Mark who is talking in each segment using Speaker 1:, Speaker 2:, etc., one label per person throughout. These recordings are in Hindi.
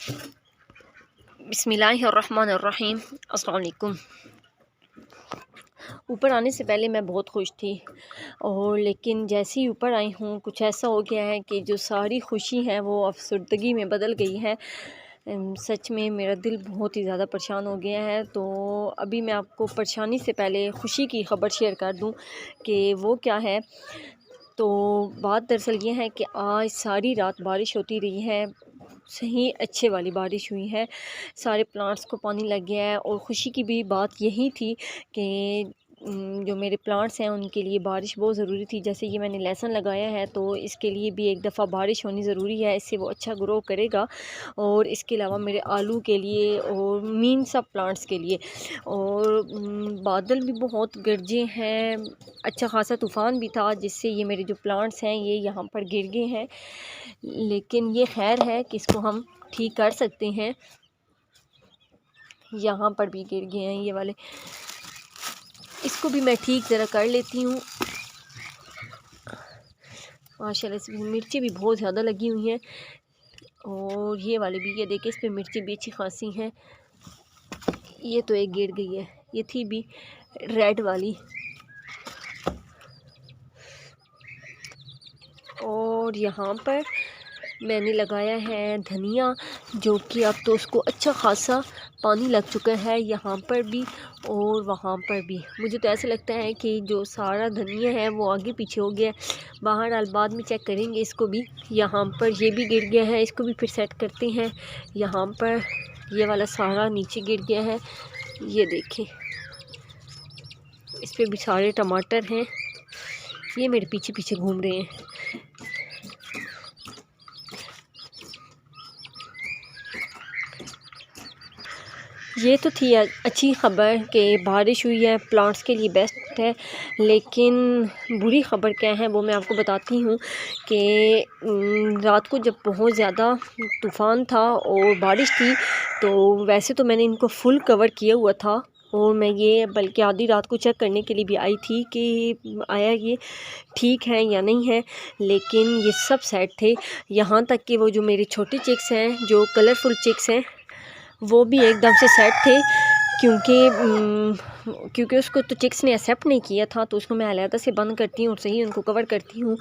Speaker 1: बिस्मिल्लाहिर्रहमानिर्रहीम। अस्सलाम वालेकुम। ऊपर आने से पहले मैं बहुत खुश थी और लेकिन जैसे ही ऊपर आई हूँ कुछ ऐसा हो गया है कि जो सारी खुशी है वो अफ़सरदगी में बदल गई है। सच में मेरा दिल बहुत ही ज़्यादा परेशान हो गया है। तो अभी मैं आपको परेशानी से पहले खुशी की ख़बर शेयर कर दूँ कि वो क्या है। तो बात दरअसल ये है कि आज सारी रात बारिश होती रही है, सही अच्छे वाली बारिश हुई है, सारे प्लांट्स को पानी लग गया है। और ख़ुशी की भी बात यही थी कि जो मेरे प्लांट्स हैं उनके लिए बारिश बहुत ज़रूरी थी। जैसे ये मैंने लहसुन लगाया है तो इसके लिए भी एक दफ़ा बारिश होनी ज़रूरी है, इससे वो अच्छा ग्रो करेगा। और इसके अलावा मेरे आलू के लिए और सब प्लांट्स के लिए। और बादल भी बहुत गरजे हैं, अच्छा ख़ासा तूफ़ान भी था जिससे ये मेरे जो प्लांट्स हैं ये यहाँ पर गिर गए हैं। लेकिन ये खैर है कि इसको हम ठीक कर सकते हैं। यहाँ पर भी गिर गए हैं ये वाले, इसको भी मैं ठीक ज़रा कर लेती हूँ। माशाल्लाह से मिर्ची भी बहुत ज़्यादा लगी हुई हैं और ये वाले भी, ये देखिए इस पे मिर्ची भी अच्छी खासी हैं। ये तो एक गिर गई है, ये थी भी रेड वाली। और यहाँ पर मैंने लगाया है धनिया, जो कि अब तो उसको अच्छा खासा पानी लग चुका है यहाँ पर भी और वहाँ पर भी। मुझे तो ऐसा लगता है कि जो सारा धनिया है वो आगे पीछे हो गया। बहरहाल बाद में चेक करेंगे इसको भी। यहाँ पर ये भी गिर गया है, इसको भी फिर सेट करते हैं। यहाँ पर ये वाला सारा नीचे गिर गया है, ये देखें इस पर भी सारे टमाटर हैं। ये मेरे पीछे पीछे घूम रहे हैं। ये तो थी अच्छी ख़बर कि बारिश हुई है, प्लांट्स के लिए बेस्ट है। लेकिन बुरी ख़बर क्या है वो मैं आपको बताती हूँ कि रात को जब बहुत ज़्यादा तूफ़ान था और बारिश थी तो वैसे तो मैंने इनको फुल कवर किया हुआ था और मैं ये बल्कि आधी रात को चेक करने के लिए भी आई थी कि आया ये ठीक है या नहीं है। लेकिन ये सब सेट थे, यहाँ तक कि वो जो मेरे छोटे चिक्स हैं, जो कलरफुल चिक्स हैं, वो भी एकदम से सेट थे। क्योंकि उसको तो चिक्स ने एक्सेप्ट नहीं किया था तो उसको मैं अलहदा से बंद करती हूँ और सही उनको कवर करती हूँ।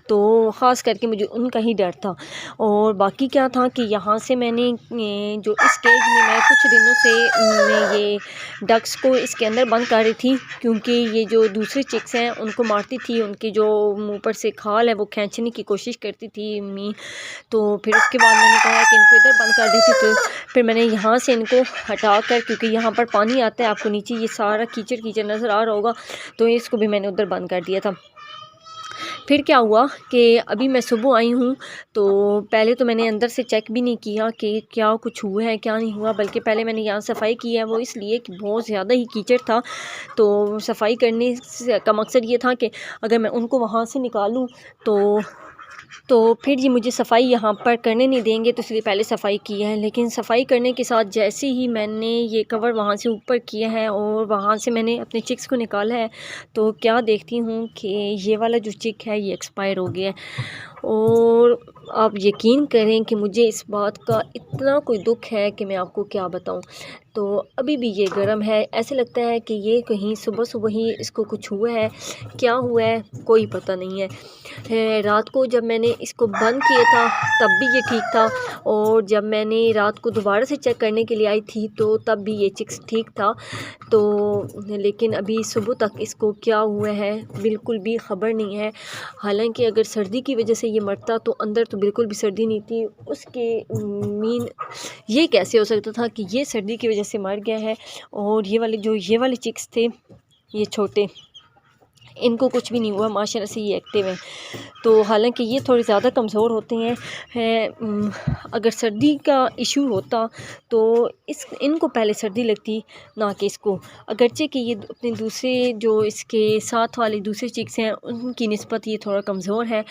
Speaker 1: तो ख़ास करके मुझे उनका ही डर था। और बाकी क्या था कि यहाँ से मैंने जो इस केज में मैं कुछ दिनों से मैं ये डक्स को इसके अंदर बंद कर रही थी, क्योंकि ये जो दूसरी चिक्स हैं उनको मारती थी, उनकी जो ऊपर से खाल है वो खींचने की कोशिश करती थी अम्मी। तो फिर उसके बाद मैंने कहा कि इनको इधर बंद कर देती। तो फिर मैंने यहाँ से इनको हटा कर, क्योंकि यहाँ पर पानी आता है, आपको नीचे ये सारा कीचड़ कीचड़ नज़र आ रहा होगा, तो इसको भी मैंने उधर बंद कर दिया था। फिर क्या हुआ कि अभी मैं सुबह आई हूँ तो पहले तो मैंने अंदर से चेक भी नहीं किया कि क्या कुछ हुआ है क्या नहीं हुआ, बल्कि पहले मैंने यहाँ सफाई की है। वो इसलिए कि बहुत ज़्यादा ही कीचड़ था, तो सफाई करने का मकसद ये था कि अगर मैं उनको वहाँ से निकालूँ तो फिर ये मुझे सफाई यहाँ पर करने नहीं देंगे, तो इसलिए पहले सफाई की है। लेकिन सफाई करने के साथ जैसे ही मैंने ये कवर वहाँ से ऊपर किया है और वहाँ से मैंने अपने चिक्स को निकाला है तो क्या देखती हूँ कि ये वाला जो चिक है ये एक्सपायर हो गया है। और आप यकीन करें कि मुझे इस बात का इतना कोई दुख है कि मैं आपको क्या बताऊं। तो अभी भी ये गर्म है, ऐसे लगता है कि ये कहीं सुबह सुबह ही इसको कुछ हुआ है, क्या हुआ है कोई पता नहीं है। रात को जब मैंने इसको बंद किया था तब भी ये ठीक था, और जब मैंने रात को दोबारा से चेक करने के लिए आई थी तो तब भी ये चिक्स ठीक था। तो लेकिन अभी सुबह तक इसको क्या हुआ है बिल्कुल भी ख़बर नहीं है। हालांकि अगर सर्दी की वजह से ये मरता तो अंदर तो बिल्कुल भी सर्दी नहीं थी उसके मीन ये कैसे हो सकता था कि ये सर्दी की वजह से मर गया है। और ये वाले चिक्स थे ये छोटे, इनको कुछ भी नहीं हुआ, माशाल्लाह से ये एक्टिव हैं। तो हालांकि ये थोड़े ज़्यादा कमज़ोर होते हैं। अगर सर्दी का इशू होता तो इनको पहले सर्दी लगती ना कि इसको। अगरचे कि ये अपने दूसरे जो इसके साथ वाले दूसरे चिक्स हैं उनकी निस्बत ये थोड़ा कमज़ोर है,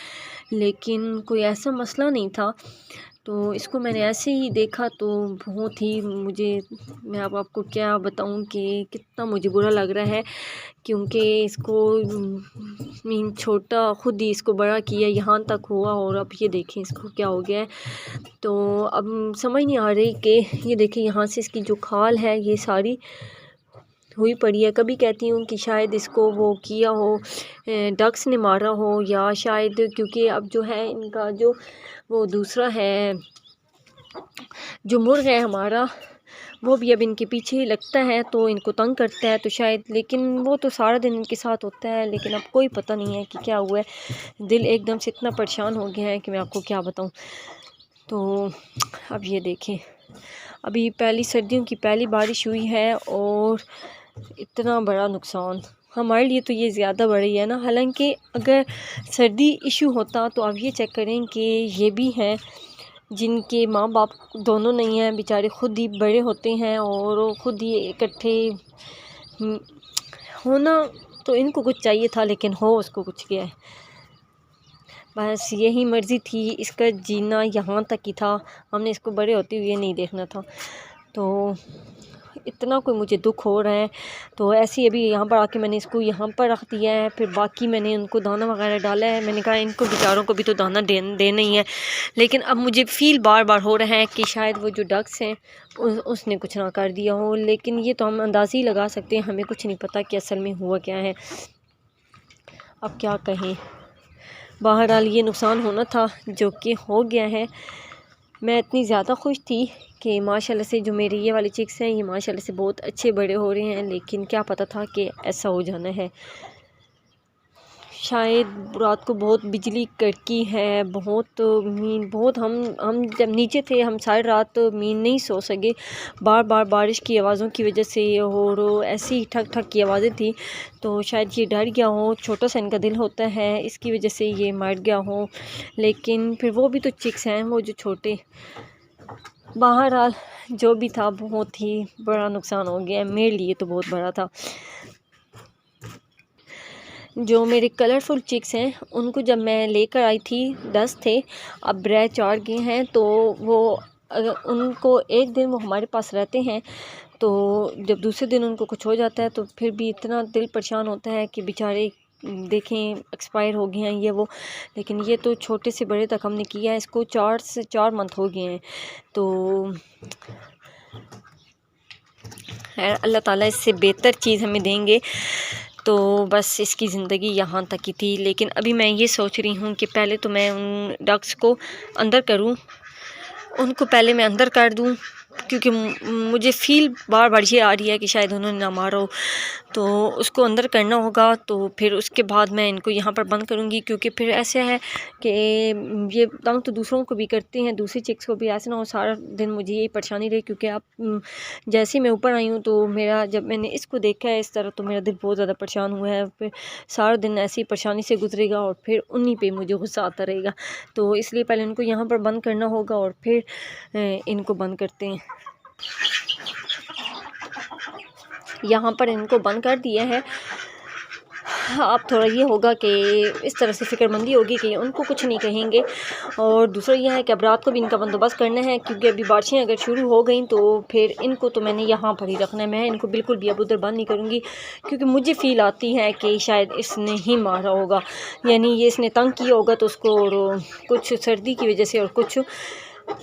Speaker 1: लेकिन कोई ऐसा मसला नहीं था। तो इसको मैंने ऐसे ही देखा तो बहुत ही मैं अब आपको क्या बताऊं कि कितना मुझे बुरा लग रहा है, क्योंकि इसको मीन छोटा खुद ही इसको बड़ा किया, यहाँ तक हुआ और अब ये देखें इसको क्या हो गया है। तो अब समझ नहीं आ रही कि ये देखें यहाँ से इसकी जो खाल है ये सारी हुई पड़ी है। कभी कहती हूँ कि शायद इसको वो किया हो, डक्स ने मारा हो, या शायद क्योंकि अब जो है इनका जो वो दूसरा है जो मुर्ग है हमारा, वो भी अब इनके पीछे ही लगता है तो इनको तंग करता है तो शायद, लेकिन वो तो सारा दिन इनके साथ होता है, लेकिन अब कोई पता नहीं है कि क्या हुआ है। दिल एकदम से इतना परेशान हो गया है कि मैं आपको क्या बताऊं। तो अब ये देखें, अभी पहली सर्दियों की पहली बारिश हुई है और इतना बड़ा नुकसान हमारे लिए तो ये ज़्यादा बड़ी है ना। हालांकि अगर सर्दी इशू होता तो आप ये चेक करें कि ये भी हैं जिनके माँ बाप दोनों नहीं हैं, बेचारे खुद ही बड़े होते हैं और ख़ुद ही इकट्ठे होना, तो इनको कुछ चाहिए था लेकिन हो उसको कुछ गया है। बस यही मर्ज़ी थी, इसका जीना यहाँ तक ही था, हमने इसको बड़े होते हुए नहीं देखना था। तो इतना कोई मुझे दुख हो रहा है। तो ऐसे ही अभी यहाँ पर आके मैंने इसको यहाँ पर रख दिया है, फिर बाकी मैंने उनको दाना वगैरह डाला है। मैंने कहा इनको बेचारों को भी तो दाना देना ही है, लेकिन अब मुझे फ़ील बार बार हो रहा है कि शायद वो जो डक्स हैं उसने कुछ ना कर दिया हो, लेकिन ये तो हम अंदाज़ा ही लगा सकते हैं, हमें कुछ नहीं पता कि असल में हुआ क्या है। अब क्या कहें, बहरहाल ये नुकसान होना था जो कि हो गया है। मैं इतनी ज़्यादा खुश थी कि माशाल्लाह से जो मेरे ये वाले चिक्स हैं ये माशाल्लाह से बहुत अच्छे बड़े हो रहे हैं, लेकिन क्या पता था कि ऐसा हो जाना है। शायद रात को बहुत बिजली कड़की है, बहुत हम जब नीचे थे हम सारी रात नहीं सो सके, बार बार बारिश की आवाज़ों की वजह से, और ऐसी ठक ठक की आवाज़ें थी। तो शायद ये डर गया हो, छोटा सा इनका दिल होता है, इसकी वजह से ये मर गया हो। लेकिन फिर वो भी तो चिक्स हैं, वो जो छोटे। बहरहाल जो भी था बहुत ही बड़ा नुकसान हो गया, मेरे लिए तो बहुत बड़ा था। जो मेरे कलरफुल चिक्स हैं उनको जब मैं लेकर आई थी 10 थे, अब रह 4 गए हैं। तो वो उनको एक दिन वो हमारे पास रहते हैं, तो जब दूसरे दिन उनको कुछ हो जाता है तो फिर भी इतना दिल परेशान होता है कि बेचारे देखें एक्सपायर हो गए हैं ये वो। लेकिन ये तो छोटे से बड़े तक हमने किया है, इसको 4 मंथ हो गए हैं। तो अल्लाह ताला इससे बेहतर चीज़ हमें देंगे। तो बस इसकी ज़िंदगी यहाँ तक ही थी, लेकिन अभी मैं ये सोच रही हूँ कि पहले तो मैं उन डक्स को अंदर करूँ, उनको पहले मैं अंदर कर दूँ, क्योंकि मुझे फ़ील बार बार ये आ रही है कि शायद उन्होंने ना मारा हो, तो उसको अंदर करना होगा। तो फिर उसके बाद मैं इनको यहाँ पर बंद करूँगी, क्योंकि फिर ऐसे है कि ये तंग तो दूसरों को भी करते हैं, दूसरी चिक्स को भी, ऐसे ना हो सारा दिन मुझे यही परेशानी रही। क्योंकि आप जैसे ही मैं ऊपर आई हूँ तो मेरा जब मैंने इसको देखा है इस तरह तो मेरा दिल बहुत ज़्यादा परेशान हुआ है। फिर सारा दिन ऐसी परेशानी से गुजरेगा और फिर उन्हीं पे मुझे गुस्सा आता रहेगा। तो इसलिए पहले इनको यहाँ पर बंद करना होगा और फिर इनको बंद करते हैं। यहाँ पर इनको बंद कर दिया है। अब थोड़ा ये होगा कि इस तरह से फ़िक्रमंदी होगी कि उनको कुछ नहीं कहेंगे। और दूसरा यह है कि अब रात को भी इनका बंदोबस्त करना है, क्योंकि अभी बारिशें अगर शुरू हो गई तो फिर इनको तो मैंने यहाँ पर ही रखना है। मैं इनको बिल्कुल भी अब उधर बंद नहीं करूँगी, क्योंकि मुझे फ़ील आती है कि शायद इसने ही मारा होगा, यानी ये इसने तंग किया होगा तो उसको, और कुछ सर्दी की वजह से और कुछ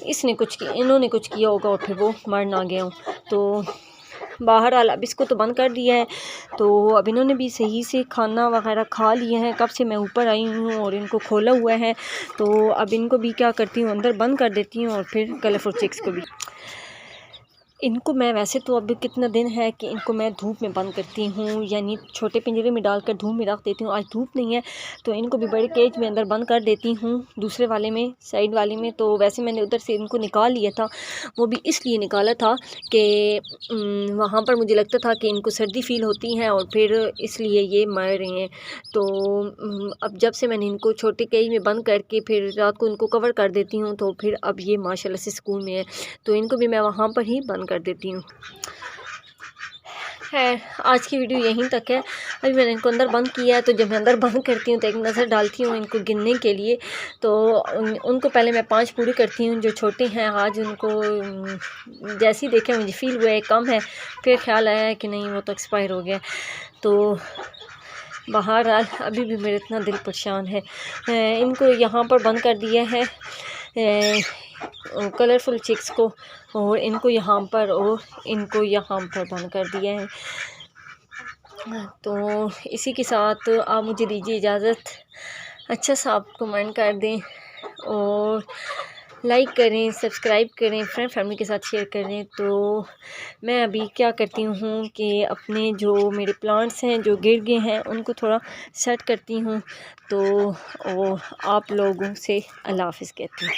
Speaker 1: इन्होंने कुछ किया होगा और फिर वो मर ना गया हो। तो बहरहाल अब इसको तो बंद कर दिया है। तो अब इन्होंने भी सही से खाना वगैरह खा लिया है, कब से मैं ऊपर आई हूँ और इनको खोला हुआ है। तो अब इनको भी क्या करती हूँ, अंदर बंद कर देती हूँ, और फिर कलरफुल चिक्स को भी। इनको मैं वैसे तो अब कितना दिन है कि इनको मैं धूप में बंद करती हूँ, यानी छोटे पिंजरे में डालकर धूप में रख देती हूँ। आज धूप नहीं है तो इनको भी बड़े केज में अंदर बंद कर देती हूँ, दूसरे वाले में, साइड वाले में। तो वैसे मैंने उधर से इनको निकाल लिया था, वो भी इसलिए निकाला था कि वहाँ पर मुझे लगता था कि इनको सर्दी फ़ील होती है और फिर इसलिए ये मर रहे हैं। तो अब जब से मैंने इनको छोटे केज में बंद करके फिर रात को इनको कवर कर देती हूँ, तो फिर अब ये माशाल्लाह से स्कूल में है, तो इनको भी मैं वहाँ पर ही बंद कर देती हूँ। खैर आज की वीडियो यहीं तक है। अभी मैंने इनको अंदर बंद किया है, तो जब मैं अंदर बंद करती हूँ तो एक नज़र डालती हूँ इनको गिनने के लिए। तो उनको पहले मैं 5 पूरी करती हूँ। जो छोटे हैं आज उनको जैसे ही देखे मुझे फ़ील हुआ है कम है, फिर ख्याल आया कि नहीं वो तो एक्सपायर हो गया। तो बहरहाल अभी भी मेरा इतना दिल परेशान है। इनको यहाँ पर बंद कर दिया है कलरफुल चिक्स को, और इनको यहाँ पर और इनको यहाँ पर बंद कर दिया है। तो इसी के साथ आप मुझे दीजिए इजाज़त। अच्छा सा आप कमेंट कर दें और लाइक करें, सब्सक्राइब करें, फ्रेंड फैमिली के साथ शेयर करें। तो मैं अभी क्या करती हूँ कि अपने जो मेरे प्लांट्स हैं जो गिर गए हैं उनको थोड़ा सेट करती हूँ। तो और आप लोगों से अल्लाह हाफ़िज़ कहती हूँ।